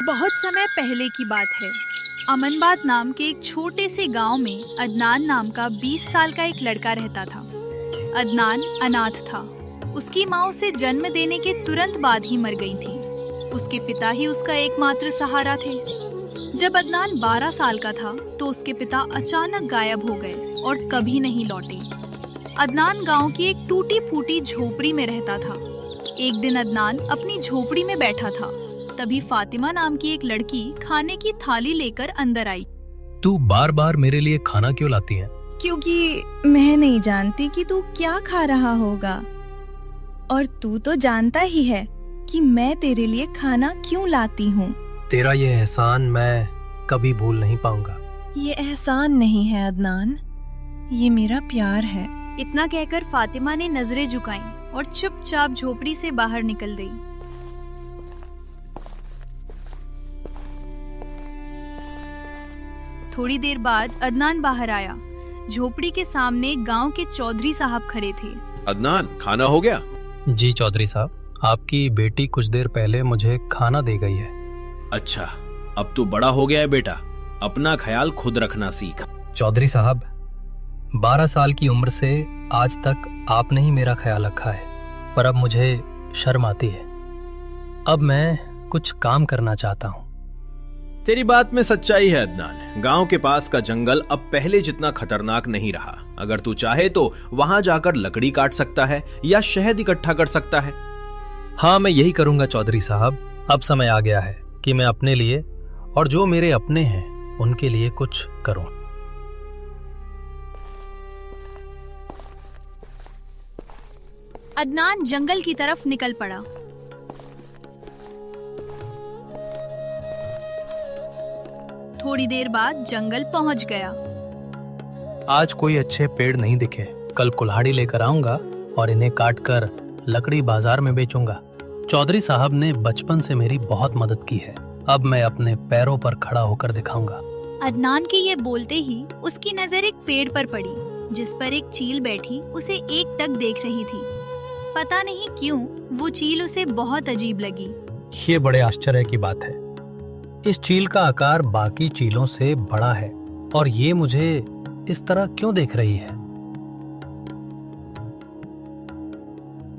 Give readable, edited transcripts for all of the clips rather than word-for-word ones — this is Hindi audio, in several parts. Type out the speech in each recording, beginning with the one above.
बहुत समय पहले की बात है। अमनबाद नाम के एक छोटे से गांव में अदनान नाम का 20 साल का एक लड़का रहता था। अदनान अनाथ था। उसकी माँ उसे जन्म देने के तुरंत बाद ही मर गई थी। उसके पिता ही उसका एकमात्र सहारा थे। जब अदनान 12 साल का था तो उसके पिता अचानक गायब हो गए और कभी नहीं लौटे। अदनान गांव की एक टूटी फूटी झोपड़ी में रहता था। एक दिन अदनान अपनी झोपड़ी में बैठा था, तभी फातिमा नाम की एक लड़की खाने की थाली लेकर अंदर आई। तू बार बार मेरे लिए खाना क्यों लाती है? क्योंकि मैं नहीं जानती कि तू क्या खा रहा होगा, और तू तो जानता ही है कि मैं तेरे लिए खाना क्यों लाती हूँ। तेरा ये एहसान मैं कभी भूल नहीं पाऊंगा। ये एहसान नहीं है अदनान, ये मेरा प्यार है। इतना कहकर फातिमा ने नजरें झुकाईं और चुपचाप झोपड़ी से बाहर निकल गई। थोड़ी देर बाद अदनान बाहर आया। झोपड़ी के सामने गांव के चौधरी साहब खड़े थे। अदनान, खाना हो गया? जी चौधरी साहब, आपकी बेटी कुछ देर पहले मुझे खाना दे गई है। अच्छा, अब तू बड़ा हो गया है बेटा, अपना ख्याल खुद रखना सीख। चौधरी साहब, 12 साल की उम्र से आज तक आपने ही मेरा ख्याल रखा है, पर अब मुझे शर्म आती है। अब मैं कुछ काम करना चाहता हूँ। तेरी बात में सच्चाई है अदनान। गांव के पास का जंगल अब पहले जितना खतरनाक नहीं रहा। अगर तू चाहे तो वहां जाकर लकड़ी काट सकता है या शहद इकट्ठा कर सकता है। हाँ, मैं यही करूंगा चौधरी साहब। अब समय आ गया है कि मैं अपने लिए और जो मेरे अपने हैं उनके लिए कुछ करूं। अदनान जंगल की तरफ निकल पड़ा। थोड़ी देर बाद जंगल पहुंच गया। आज कोई अच्छे पेड़ नहीं दिखे। कल कुल्हाड़ी लेकर आऊंगा और इन्हें काटकर लकड़ी बाजार में बेचूंगा। चौधरी साहब ने बचपन से मेरी बहुत मदद की है। अब मैं अपने पैरों पर खड़ा होकर दिखाऊंगा। अदनान के ये बोलते ही उसकी नजर एक पेड़ पर पड़ी, जिस पर एक चील बैठी उसे एकटक देख रही थी। पता नहीं क्यों वो चील उसे बहुत अजीब लगी। ये बड़े आश्चर्य की बात है। इस चील का आकार बाकी चीलों से बड़ा है और ये मुझे इस तरह क्यों देख रही है?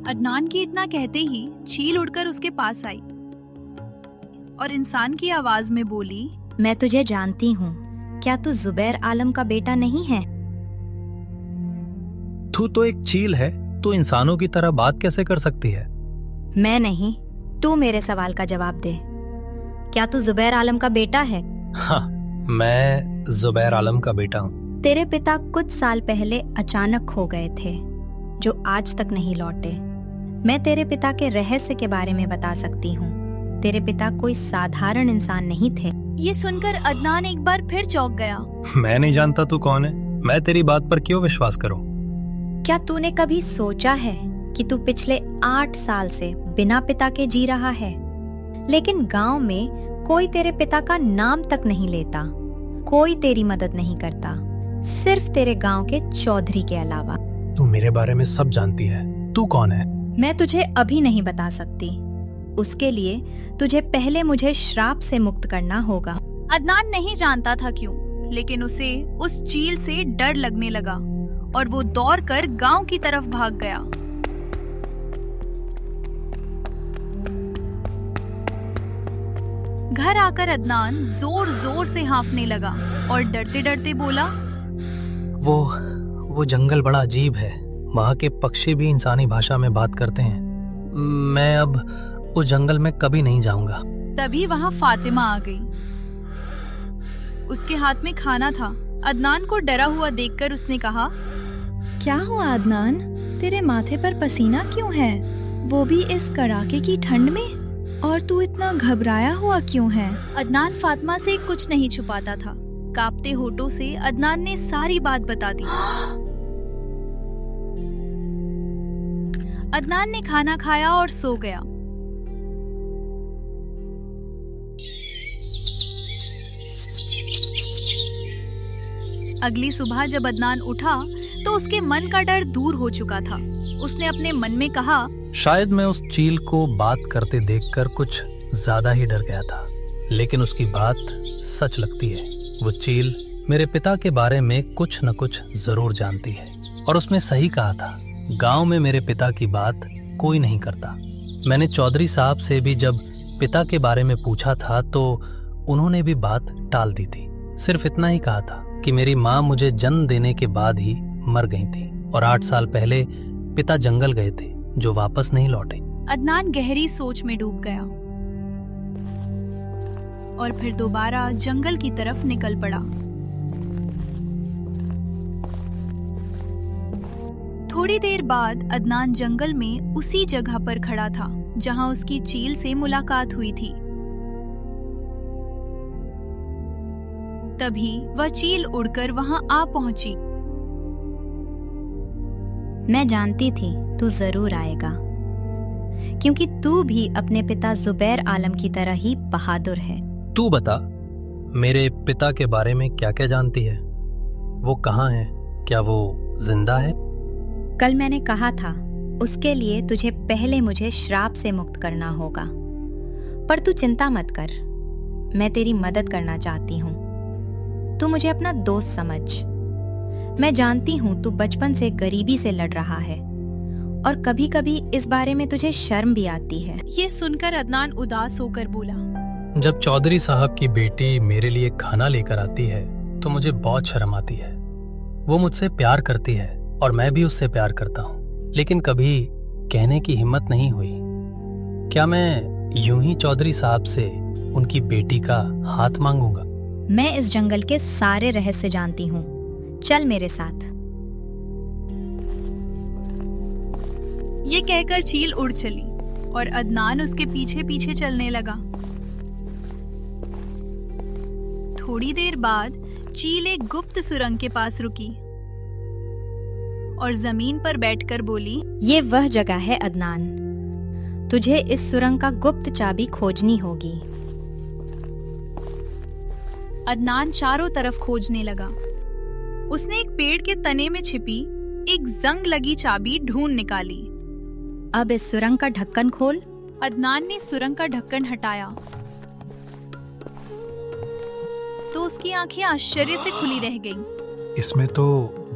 अदनान के इतना कहते ही चील उड़कर उसके पास आई और इंसान की आवाज में बोली, मैं तुझे जानती हूँ। क्या तू जुबैर आलम का बेटा नहीं है? तू तो एक चील है, तू इंसानों की तरह बात कैसे कर सकती है? मैं नहीं, तू मेरे सवाल का जवाब दे। क्या तू जुबैर आलम का बेटा है? हाँ, मैं जुबैर आलम का बेटा हूँ। तेरे पिता कुछ साल पहले अचानक खो गए थे, जो आज तक नहीं लौटे। मैं तेरे पिता के रहस्य के बारे में बता सकती हूँ। तेरे पिता कोई साधारण इंसान नहीं थे। ये सुनकर अदनान एक बार फिर चौंक गया। मैं नहीं जानता तू कौन है। मैं तेरी बात पर क्यों विश्वास करूं? क्या तूने कभी सोचा है कि तू पिछले 8 साल से बिना पिता के जी रहा है, लेकिन गांव में कोई तेरे पिता का नाम तक नहीं लेता, कोई तेरी मदद नहीं करता, सिर्फ तेरे गांव के चौधरी के अलावा। तू मेरे बारे में सब जानती है। तू कौन है? मैं तुझे अभी नहीं बता सकती। उसके लिए तुझे पहले मुझे श्राप से मुक्त करना होगा। अदनान नहीं जानता था क्यों, लेकिन उसे उस चील से डर लगने लगा और वो दौड़कर गांव की तरफ भाग गया। घर आकर अदनान जोर जोर से हांफने लगा और डरते डरते बोला, वो जंगल बड़ा अजीब है। वहाँ के पक्षी भी इंसानी भाषा में बात करते हैं। मैं अब उस जंगल में कभी नहीं जाऊंगा। तभी वहाँ फातिमा आ गई। उसके हाथ में खाना था। अदनान को डरा हुआ देखकर उसने कहा, क्या हुआ अदनान, तेरे माथे पर पसीना क्यों है, वो भी इस कड़ाके की ठंड में? और तू इतना घबराया हुआ क्यों है? अदनान फातिमा से कुछ नहीं छुपाता था। कांपते होठों से अदनान ने सारी बात बता दी। अदनान ने खाना खाया और सो गया। अगली सुबह जब अदनान उठा तो उसके मन का डर दूर हो चुका था। उसने अपने मन में कहा, शायद मैं उस चील को बात करते देखकर कुछ ज्यादा ही डर गया था, लेकिन उसकी बात सच लगती है। वो चील मेरे पिता के बारे में कुछ न कुछ जरूर जानती है और उसने सही कहा था, गांव में मेरे पिता की बात कोई नहीं करता। मैंने चौधरी साहब से भी जब पिता के बारे में पूछा था तो उन्होंने भी बात टाल दी थी। सिर्फ इतना ही कहा था कि मेरी माँ मुझे जन्म देने के बाद ही मर गई थी और 8 साल पहले पिता जंगल गए थे जो वापस नहीं लौटे। अदनान गहरी सोच में डूब गया और फिर दोबारा जंगल की तरफ निकल पड़ा। थोड़ी देर बाद अदनान जंगल में उसी जगह पर खड़ा था जहां उसकी चील से मुलाकात हुई थी। तभी वह चील उड़कर वहां आ पहुंची। मैं जानती थी तू जरूर आएगा, क्योंकि तू भी अपने पिता जुबैर आलम की तरह ही बहादुर है। तू बता, मेरे पिता के बारे में क्या क्या जानती है? वो कहाँ है? क्या वो जिंदा है? कल मैंने कहा था उसके लिए तुझे पहले मुझे श्राप से मुक्त करना होगा, पर तू चिंता मत कर, मैं तेरी मदद करना चाहती हूँ। तू मुझे अपना दोस्त समझ। मैं जानती हूँ तू बचपन से गरीबी से लड़ रहा है और कभी कभी इस बारे में तुझे शर्म भी आती है। ये सुनकर अदनान उदास होकर बोला, जब चौधरी साहब की बेटी मेरे लिए खाना लेकर आती है तो मुझे बहुत शर्म आती है। वो मुझसे प्यार करती है और मैं भी उससे प्यार करता हूँ, लेकिन कभी कहने की हिम्मत नहीं हुई। क्या मैं यूं ही चौधरी साहब से उनकी बेटी का हाथ मांगूंगा? मैं इस जंगल के सारे रहस्य जानती हूँ, चल मेरे साथ। ये कहकर चील उड़ चली और अदनान उसके पीछे पीछे चलने लगा। थोड़ी देर बाद चील एक गुप्त सुरंग के पास रुकी और जमीन पर बैठकर बोली, ये वह जगह है अदनान, तुझे इस सुरंग का गुप्त चाबी खोजनी होगी। अदनान चारों तरफ खोजने लगा। उसने एक पेड़ के तने में छिपी एक जंग लगी चाबी ढूंढ निकाली। अब इस सुरंग का ढक्कन खोल। अदनान ने सुरंग का ढक्कन हटाया तो उसकी आंखें आश्चर्य से खुली रह गईं। इसमें तो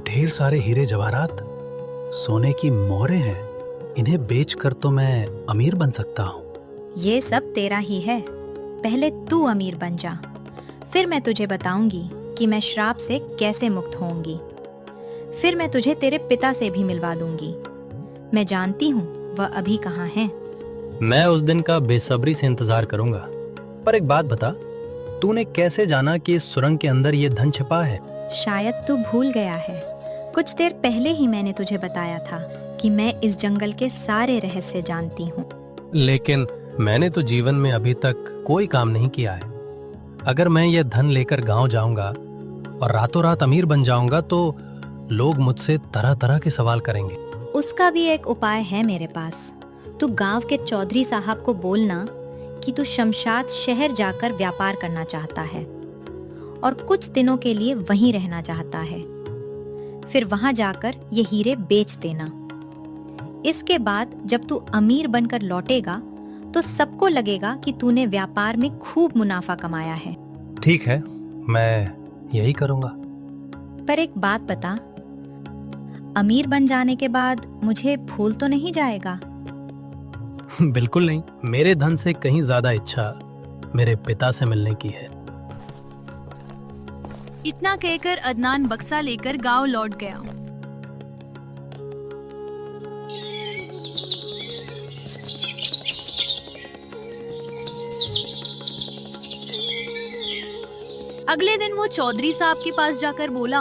ढेर सारे हीरे जवाहरात, सोने की मोहरें हैं। इन्हें बेचकर तो मैं अमीर बन सकता हूँ। ये सब तेरा ही है, पहले तू अमीर बन जा, फिर मैं तुझे बताऊंगी कि मैं श्राप से कैसे मुक्त होऊंगी। फिर मैं तुझे तेरे पिता से भी मिलवा दूंगी। मैं जानती हूँ वह अभी कहाँ है। मैं उस दिन का बेसब्री से इंतजार करूंगा। पर एक बात बता, तूने कैसे जाना कि इस सुरंग के अंदर ये धन छिपा है? शायद तू भूल गया है, कुछ देर पहले ही मैंने तुझे बताया था कि मैं इस जंगल के सारे रहस्य जानती हूँ। लेकिन मैंने तो जीवन में अभी तक कोई काम नहीं किया है। अगर मैं ये धन लेकर गांव जाऊंगा और रातों रात अमीर बन जाऊंगा तो लोग मुझसे तरह तरह के सवाल करेंगे। उसका भी एक उपाय है मेरे पास। तू गांव के चौधरी साहब को बोलना कि तू शमशाद शहर जाकर व्यापार करना चाहता है और कुछ दिनों के लिए वहीं रहना चाहता है। फिर वहां जाकर ये हीरे बेच देना। इसके बाद जब तू अमीर बनकर लौटेगा तो सबको लगेगा कि तूने व्यापार में खूब मुनाफा कमाया है। ठीक है, मैं यही करूंगा। पर एक बात बता, अमीर बन जाने के बाद मुझे भूल तो नहीं जाएगा? बिल्कुल नहीं। मेरे धन से कहीं ज्यादा इच्छा मेरे पिता से मिलने की है। इतना कहकर अदनान बक्सा लेकर गांव लौट गया। अगले दिन वो चौधरी साहब के पास जाकर बोला,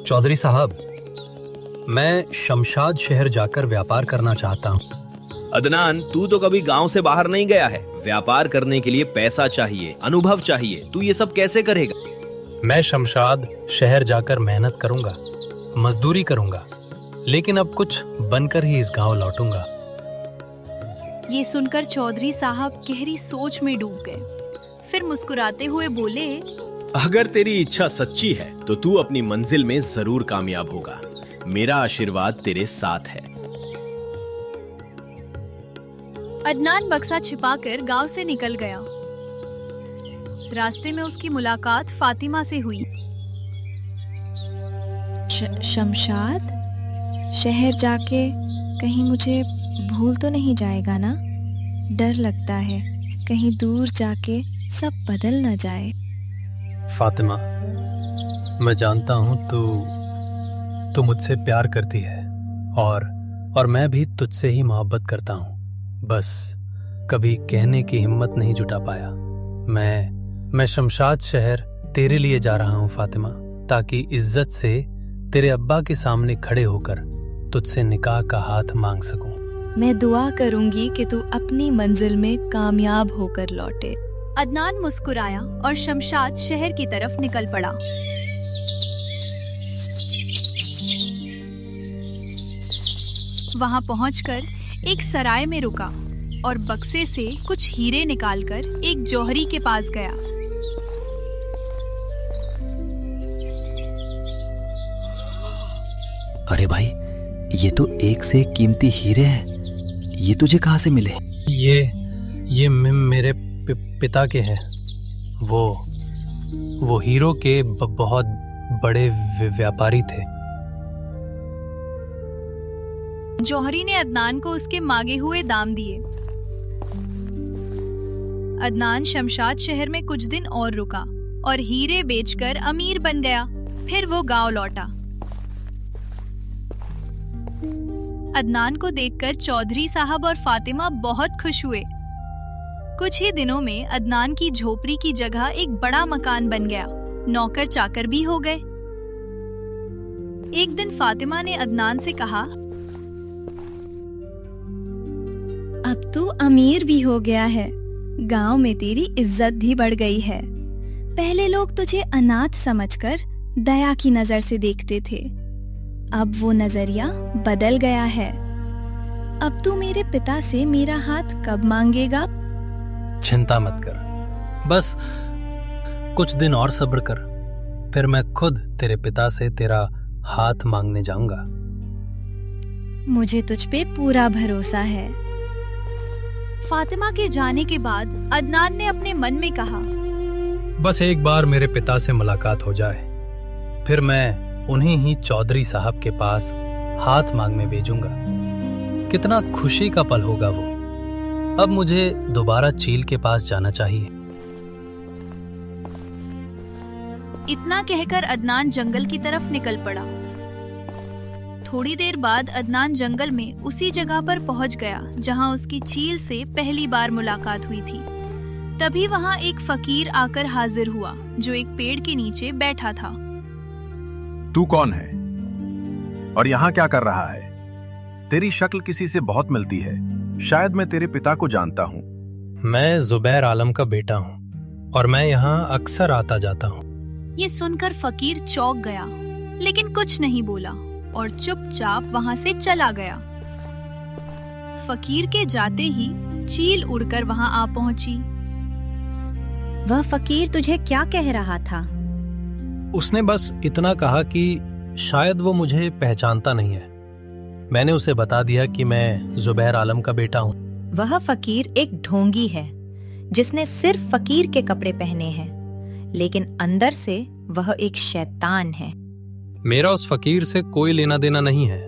चौधरी साहब, मैं शमशाद शहर जाकर व्यापार करना चाहता हूँ। अदनान, तू तो कभी गांव से बाहर नहीं गया है। व्यापार करने के लिए पैसा चाहिए, अनुभव चाहिए। तू ये सब कैसे करेगा? मैं शमशाद शहर जाकर मेहनत करूंगा, मजदूरी करूंगा, लेकिन अब कुछ बनकर ही इस गांव लौटूंगा। ये सुनकर चौधरी साहब गहरी सोच में डूब गए। फिर मुस्कुराते हुए बोले, अगर तेरी इच्छा सच्ची है तो तू अपनी मंजिल में जरूर कामयाब होगा। मेरा आशीर्वाद तेरे साथ है। अदनान बक्सा छिपाकर गांव से निकल गया। रास्ते में उसकी मुलाकात फातिमा से हुई। शमशाद, शहर जाके कहीं मुझे भूल तो नहीं जाएगा ना? डर लगता है कहीं दूर जाके सब बदल न जाए। फातिमा, मैं जानता हूँ तू मुझसे प्यार करती है और मैं भी तुझसे ही मोहब्बत करता हूँ। बस कभी कहने की हिम्मत नहीं जुटा पाया। मैं शमशाद शहर तेरे लिए जा रहा हूँ फातिमा, ताकि इज्जत से तेरे अब्बा के सामने खड़े होकर तुझसे निकाह का हाथ मांग सकूं। मैं दुआ करूंगी कि तू अपनी मंजिल में कामयाब होकर लौटे। अदनान मुस्कुराया और शमशाद शहर की तरफ निकल पड़ा। वहां पहुंचकर एक सराय में रुका और बक्से से कुछ हीरे निकालकर एक जौहरी के पास गया। अरे भाई, ये तो एक से एक कीमती हीरे हैं। ये तुझे कहाँ से मिले? ये मेरे पिता के हैं। वो हीरो के बहुत बड़े व्यापारी थे। जौहरी ने अदनान को उसके मांगे हुए दाम दिए। अदनान शमशाद शहर में कुछ दिन और रुका और हीरे बेचकर अमीर बन गया। फिर वो गांव लौटा। अदनान को देखकर चौधरी साहब और फातिमा बहुत खुश हुए। कुछ ही दिनों में अदनान की झोपड़ी की जगह एक बड़ा मकान बन गया। नौकर चाकर भी हो गए। एक दिन फातिमा ने अदनान से कहा, अब तू अमीर भी हो गया है, गांव में तेरी इज्जत भी बढ़ गई है। पहले लोग तुझे अनाथ समझकर दया की नजर से देखते थे, अब वो नजरिया बदल गया है। अब तू मेरे पिता से मेरा हाथ कब मांगेगा? चिंता मत कर, बस कुछ दिन और सब्र कर, फिर मैं खुद तेरे पिता से तेरा हाथ मांगने जाऊंगा। मुझे तुझ पे पूरा भरोसा है। फातिमा के जाने के बाद अदनान ने अपने मन में कहा, बस एक बार मेरे पिता से मुलाकात हो जाए, फिर मैं उन्हीं ही चौधरी साहब के पास हाथ मांगने भेजूंगा। कितना खुशी का पल होगा वो। अब मुझे दोबारा चील के पास जाना चाहिए। इतना कहकर अदनान जंगल की तरफ निकल पड़ा। थोड़ी देर बाद अदनान जंगल में उसी जगह पर पहुंच गया जहां उसकी चील से पहली बार मुलाकात हुई थी। तभी वहां एक फकीर आकर हाजिर हुआ जो एक पेड़ के नीचे बैठा था। तू कौन है और यहाँ क्या कर रहा है? तेरी शक्ल किसी से बहुत मिलती है। शायद मैं तेरे पिता को जानता हूँ। मैं जुबैर आलम का बेटा हूँ और मैं यहाँ अक्सर आता जाता हूँ। ये सुनकर फकीर चौंक गया, लेकिन कुछ नहीं बोला और चुपचाप वहां से चला गया। फकीर के जाते ही चील उड़कर वहां आ पहुंची। वह फकीर तुझे क्या कह रहा था? उसने बस इतना कहा कि शायद वो मुझे पहचानता नहीं है। मैंने उसे बता दिया कि मैं जुबैर आलम का बेटा हूँ। वह फकीर एक ढोंगी है जिसने सिर्फ फकीर के कपड़े पहने हैं, लेकिन अंदर से वह एक शैतान है। मेरा उस फकीर से कोई लेना देना नहीं है।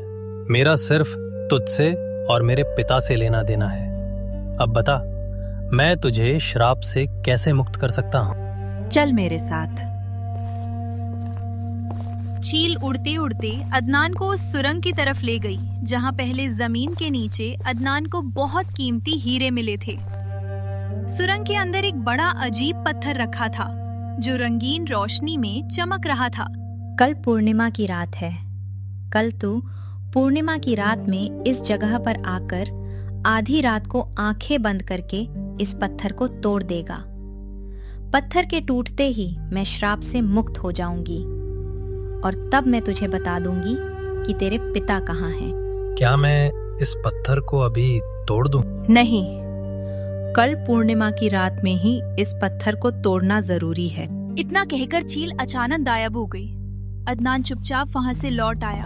मेरा सिर्फ तुझसे और मेरे पिता से लेना देना है। अब बता, मैं तुझे श्राप से कैसे मुक्त कर सकता हूँ? चल मेरे साथ। चील उड़ते उड़ते अदनान को उस सुरंग की तरफ ले गई जहां पहले जमीन के नीचे अदनान को बहुत कीमती हीरे मिले थे। सुरंग के अंदर एक बड़ा अजीब पत्थर रखा था जो रंगीन रोशनी में चमक रहा था। कल पूर्णिमा की रात है। कल तू पूर्णिमा की रात में इस जगह पर आकर आधी रात को आंखें बंद करके इस पत्थर को तोड़ देगा। पत्थर के टूटते ही मैं श्राप से मुक्त हो जाऊंगी और तब मैं तुझे बता दूंगी कि तेरे पिता कहाँ हैं। क्या मैं इस पत्थर को अभी तोड़ दूं? नहीं, कल पूर्णिमा की रात में ही इस पत्थर को तोड़ना जरूरी है। इतना कहकर चील अचानक गायब हो गई। अदनान चुपचाप वहां से लौट आया।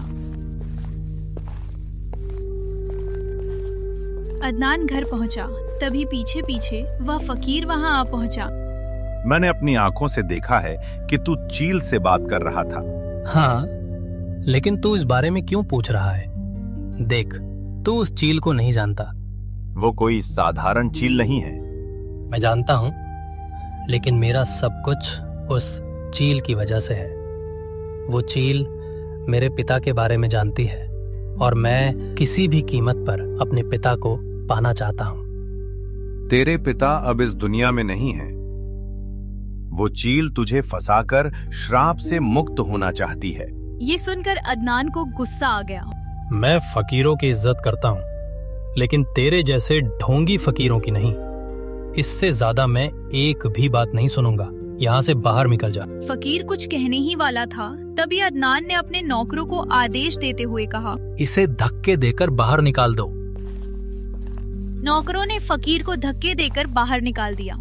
अदनान घर पहुंचा, तभी पीछे पीछे वह फकीर वहां आ पहुंचा। मैंने अपनी आंखों से देखा है कि तू चील से बात कर रहा था। हाँ, लेकिन तू इस बारे में क्यों पूछ रहा है? देख, तू उस चील को नहीं जानता। वो कोई साधारण चील नहीं है। मैं जानता हूं, लेकिन मेरा सब कुछ उस चील की वजह से है। वो चील मेरे पिता के बारे में जानती है और मैं किसी भी कीमत पर अपने पिता को पाना चाहता हूं। तेरे पिता अब इस दुनिया में नहीं है। वो चील तुझे फंसाकर श्राप से मुक्त होना चाहती है। ये सुनकर अदनान को गुस्सा आ गया। मैं फकीरों की इज्जत करता हूं, लेकिन तेरे जैसे ढोंगी फकीरों की नहीं। इससे ज्यादा मैं एक भी बात नहीं सुनूंगा। यहाँ से बाहर निकल जा। फकीर कुछ कहने ही वाला था, तभी अदनान ने अपने नौकरों को आदेश देते हुए कहा, इसे धक्के देकर बाहर निकाल दो। नौकरों ने फकीर को धक्के देकर बाहर निकाल दिया।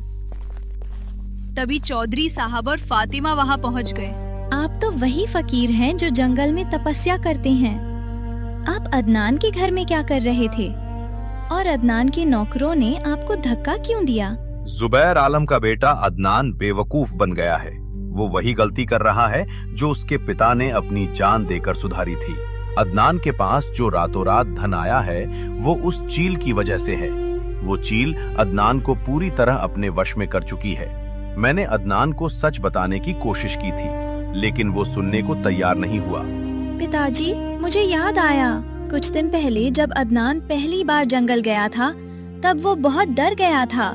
तभी चौधरी साहब और फातिमा वहाँ पहुँच गए। आप तो वही फकीर हैं जो जंगल में तपस्या करते हैं। आप अदनान के घर में क्या कर रहे थे? और अदनान के नौकरों ने आपको धक्का क्यों दिया? जुबैर आलम का बेटा अदनान बेवकूफ बन गया है। वो वही गलती कर रहा है जो उसके पिता ने अपनी जान देकर सुधारी थी। अदनान के पास जो रातों रात धन आया है वो उस चील की वजह से है। वो चील अदनान को पूरी तरह अपने वश में कर चुकी है। मैंने अदनान को सच बताने की कोशिश की थी, लेकिन वो सुनने को तैयार नहीं हुआ। पिताजी, मुझे याद आया, कुछ दिन पहले जब अदनान पहली बार जंगल गया था तब वो बहुत डर गया था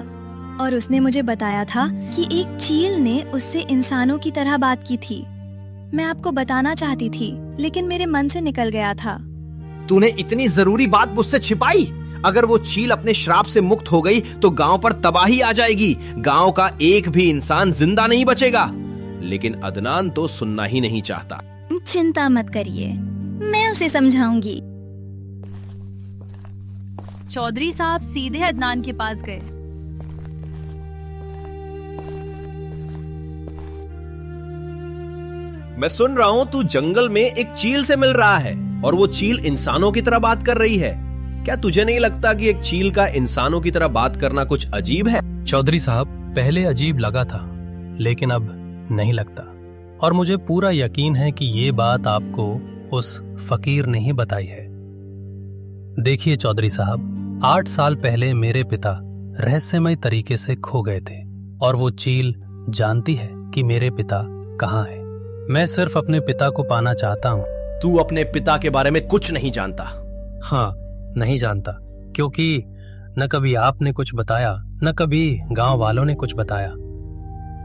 और उसने मुझे बताया था कि एक चील ने उससे इंसानों की तरह बात की थी। मैं आपको बताना चाहती थी, लेकिन मेरे मन से निकल गया था। तूने इतनी जरूरी बात मुझसे छिपाई? अगर वो चील अपने श्राप से मुक्त हो गई तो गांव पर तबाही आ जाएगी। गांव का एक भी इंसान जिंदा नहीं बचेगा। लेकिन अदनान तो सुनना ही नहीं चाहता। चिंता मत करिए, मैं उसे समझाऊंगी। चौधरी साहब सीधे अदनान के पास गए। मैं सुन रहा हूँ तू जंगल में एक चील से मिल रहा है और वो चील इंसानों की तरह बात कर रही है। क्या तुझे नहीं लगता कि एक चील का इंसानों की तरह बात करना कुछ अजीब है? चौधरी साहब, पहले अजीब लगा था, लेकिन अब नहीं लगता। और मुझे पूरा यकीन है कि ये बात आपको उस फकीर ने ही बताई है। देखिए चौधरी साहब, 8 साल पहले मेरे पिता रहस्यमय तरीके से खो गए थे और वो चील जानती है कि मेरे पिता कहाँ है। मैं सिर्फ अपने पिता को पाना चाहता हूँ। तू अपने पिता के बारे में कुछ नहीं जानता। हाँ, नहीं जानता, क्योंकि न कभी आपने कुछ बताया न कभी गांव वालों ने कुछ बताया।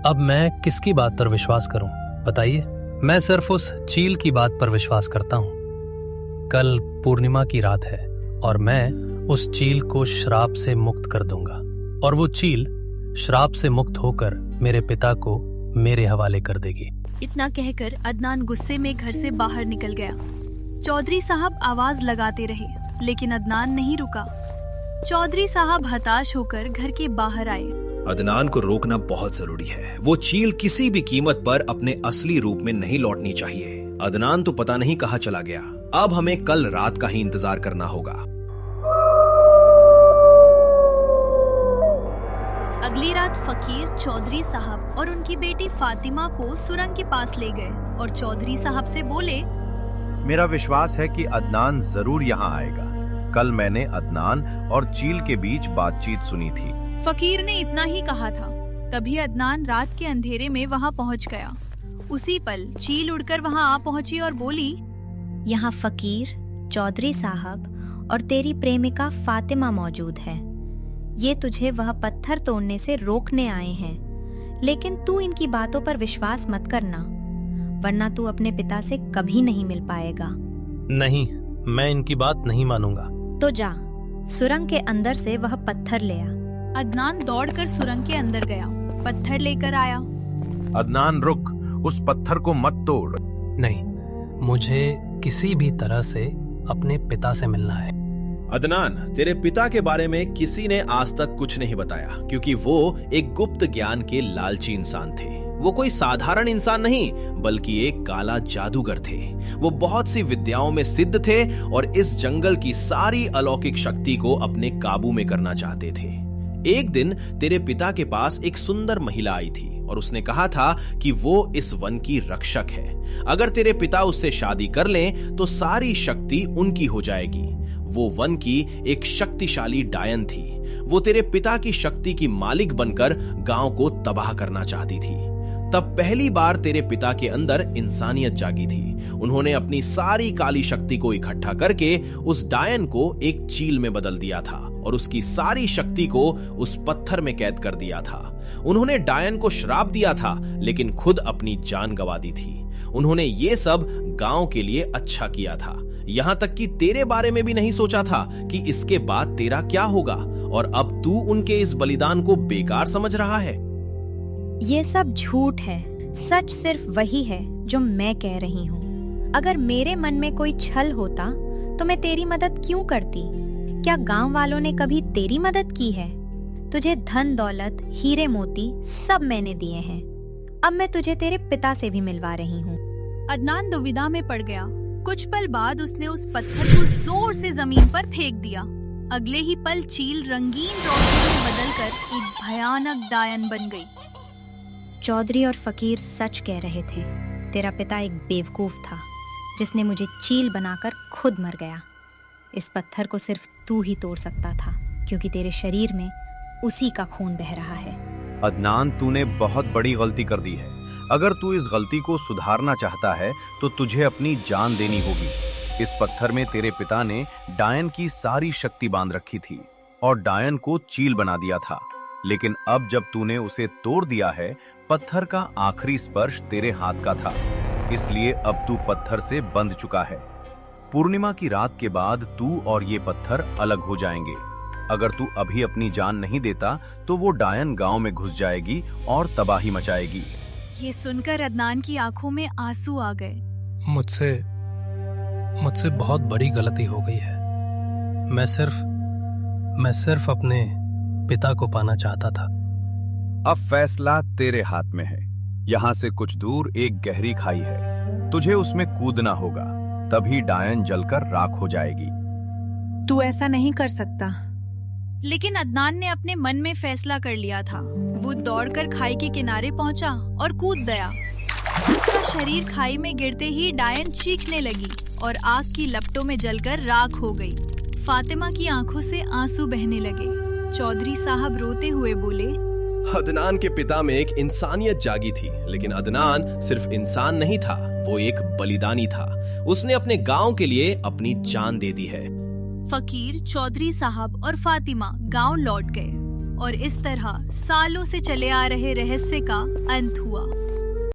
अब मैं किसकी बात पर विश्वास करूं, बताइए? मैं सिर्फ उस चील की बात पर विश्वास करता हूं। कल पूर्णिमा की रात है और मैं उस चील को श्राप से मुक्त कर दूंगा और वो चील श्राप से मुक्त होकर मेरे पिता को मेरे हवाले कर देगी। इतना कहकर अदनान गुस्से में घर से बाहर निकल गया। चौधरी साहब आवाज लगाते रहे, लेकिन अदनान नहीं रुका। चौधरी साहब हताश होकर घर के बाहर आए। अदनान को रोकना बहुत जरूरी है। वो चील किसी भी कीमत पर अपने असली रूप में नहीं लौटनी चाहिए। अदनान तो पता नहीं कहाँ चला गया। अब हमें कल रात का ही इंतजार करना होगा। अगली रात फकीर, चौधरी साहब और उनकी बेटी फातिमा को सुरंग के पास ले गए और चौधरी साहब से बोले, मेरा विश्वास है कि अदनान जरूर यहाँ आएगा। कल मैंने अदनान और चील के बीच बातचीत सुनी थी। फकीर ने इतना ही कहा था। तभी अदनान रात के अंधेरे में वहाँ पहुँच गया। उसी पल चील उड़कर वहाँ आ पहुँची और बोली, यहाँ फकीर, चौधरी साहब और तेरी प्रेमिका फातिमा मौजूद है। ये तुझे वह पत्थर तोड़ने से रोकने आए हैं, लेकिन तू इनकी बातों पर विश्वास मत करना, वरना तू अपने पिता से कभी नहीं मिल पाएगा। नहीं, मैं इनकी बात नहीं मानूंगा। तो जा, सुरंग के अंदर से वह पत्थर ले आ। अदनान दौड़कर सुरंग के अंदर गया, पत्थर लेकर आया। अदनान रुक, उस पत्थर को मत तोड़। नहीं, मुझे किसी भी तरह से अपने पिता से मिलना है। अदनान, तेरे पिता के बारे में किसी ने आज तक कुछ नहीं बताया, क्योंकि वो एक गुप्त ज्ञान के लालची इंसान थे। वो कोई साधारण इंसान नहीं, बल्कि एक काला जादूगर थे। वो बहुत सी विद्याओं में सिद्ध थे और इस जंगल की सारी अलौकिक शक्ति को अपने काबू में करना चाहते थे। एक दिन तेरे पिता के पास एक सुंदर महिला आई थी। और उसने कहा था कि वो इस वन की रक्षक है। अगर तेरे पिता उससे शादी कर लें तो सारी शक्ति उनकी हो जाएगी। वो वन की एक शक्तिशाली डायन थी। वो तेरे पिता की शक्ति की मालिक बनकर गांव को तबाह करना चाहती थी। तब पहली बार तेरे पिता के अंदर इंसानियत जागी थी। उन्होंने अपनी सारी काली शक्ति को इकट्ठा करके उस डायन को एक चील में बदल दिया था और उसकी सारी शक्ति को उस पत्थर में कैद कर दिया था। उन्होंने डायन को श्राप दिया था, लेकिन खुद अपनी जान गंवा दी थी। उन्होंने ये सब गांव के लिए अच्छा किया था। यहां तक कि तेरे बारे में भी नहीं सोचा था कि इसके बाद तेरा क्या होगा, और अब तू उनके इस बलिदान को बेकार समझ रहा है। ये सब झूठ है। सच सिर्फ वही है जो मैं कह रही हूँ। अगर मेरे मन में कोई छल होता तो मैं तेरी मदद क्यों करती? क्या गांव वालों ने कभी तेरी मदद की है? तुझे धन दौलत, हीरे मोती सब मैंने दिए हैं। अब मैं तुझे तेरे पिता से भी मिलवा रही हूँ। अदनान दुविधा में पड़ गया। कुछ पल बाद उसने उस पत्थर को जोर से जमीन पर फेंक दिया। अगले ही पल चील रंगीन रोशनी में बदलकर एक भयानक डायन बन गई। चौधरी और फकीर सच कह रहे थे। तेरा पिता एक बेवकूफ था जिसने मुझे चील बनाकर खुद मर गया। इस पत्थर को सिर्फ तू ही तोड़ सकता था, क्योंकि तेरे शरीर में उसी का खून बह रहा है। अदनान, तूने बहुत बड़ी गलती कर दी है। अगर तू इस गलती को सुधारना चाहता है तो तुझे अपनी जान देनी होगी। इस पत्थर में तेरे पिता ने डायन की सारी शक्ति बांध रखी थी और डायन को चील बना दिया था। लेकिन अब जब तूने उसे तोड़ दिया है, पत्थर का आखिरी स्पर्श तेरे हाथ का था, इसलिए अब तू पत्थर से बंध चुका है। पूर्णिमा की रात के बाद तू और ये पत्थर अलग हो जाएंगे। अगर तू अभी अपनी जान नहीं देता तो वो डायन गांव में घुस जाएगी और तबाही मचाएगी। ये सुनकर अदनान की आंखों में आंसू आ गए। मुझसे बहुत बड़ी गलती हो गई है। मैं सिर्फ अपने पिता को पाना चाहता था। अब फैसला तेरे हाथ में है। यहाँ से कुछ दूर एक गहरी खाई है, तुझे उसमें कूदना होगा, तभी डायन जलकर राख हो जाएगी। तू ऐसा नहीं कर सकता। लेकिन अदनान ने अपने मन में फैसला कर लिया था। वो दौड़कर खाई के किनारे पहुंचा और कूद गया। उसका शरीर खाई में गिरते ही डायन चीखने लगी और आग की लपटों में जलकर राख हो गई। फातिमा की आंखों से आंसू बहने लगे। चौधरी साहब रोते हुए बोले, अदनान के पिता में एक इंसानियत जागी थी, लेकिन अदनान सिर्फ इंसान नहीं था, वो एक बलिदानी था। उसने अपने गांव के लिए अपनी जान दे दी है। फकीर, चौधरी साहब और फातिमा गांव लौट गए और इस तरह सालों से चले आ रहे रहस्य का अंत हुआ।